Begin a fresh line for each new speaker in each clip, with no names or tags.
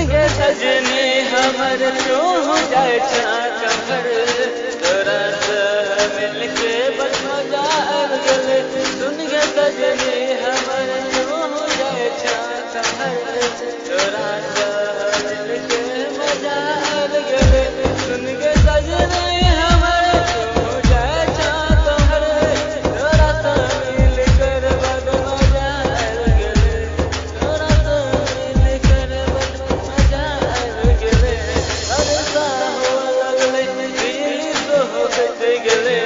के सजनी हमर जो हो जाए कमर तोरा से मिलके बस मजा आ गले सुन के सजनी हमर जो हो जाए कमर तोरा से मिलके मजा आ गले सुन के सजनी हमर जो हो जाए कमर तोरा से मिलकर बस मजा आ गले तोरा से मिलकर बस मजा आ गले बरसा हो लगले दिल तो हो गले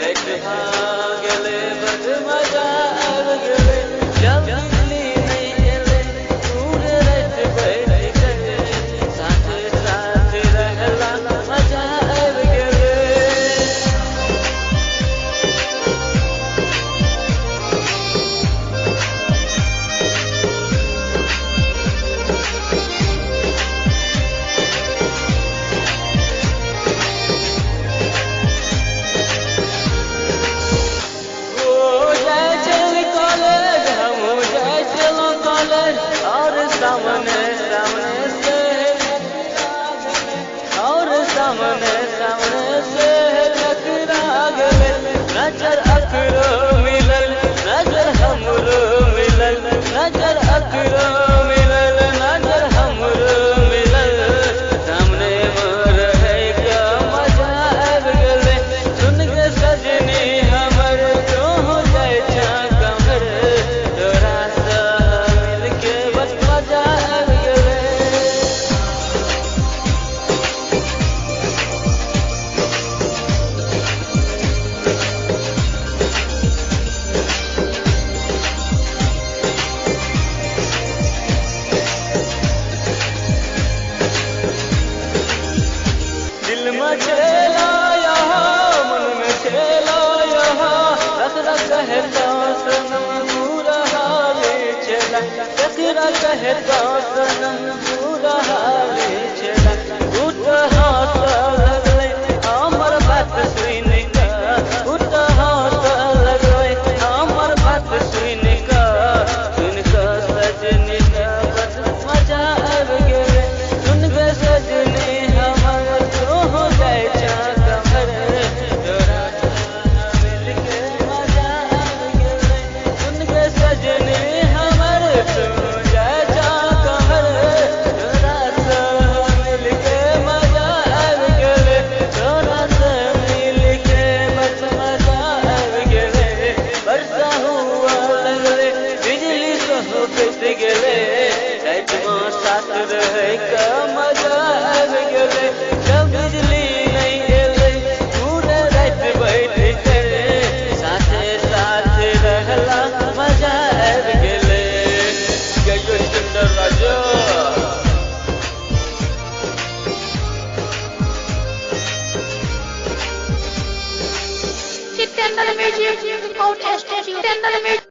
देख भागले बस मजा आ गले जब दिल्ली नहीं एले पूरे रात बैठ गए साथ साथ रहला मजा आ गले वो जाए चल कॉलेज हम जाए चलो कॉलेज और सामने सामने से टकरा गए नजर अकरो मिलल नजर हमरो मिलल नजर अकरो मिलल नजर हमरो मिलल सामने मोर है का मजा आ गले सुन के सजनी हमर जो हो जाए कमर तोरा से मिलके बस मजा आ गले दिल में चला यहाँ मन में चला यहाँ रख रख कहता सनम पूरा हाले चला ककरा कहता सनम पूरा हाले चला उठ हाथ लगले हमर बात सुन का उठ हाथ लगले हमर बात सुन का सजनी का बस मजा आ गले सुन के सजनी हमर जो हो जाए कमर तोरा मिलके मजा आ गले सुन के सजनी हमर जो हो जाए कमर तोरा से मिलके मजा आ गले तोरा से मिलके बस मजा आ गले बरसा हुआ लगले बिजली तो हो गले रात में साथ रहे का मजा आ गले जब बिजली नहीं एले पूरे रात बैठ गए साथे साथ रहला मजा आ गले गयो सुंदर राजा
Sit down, music, out, estate,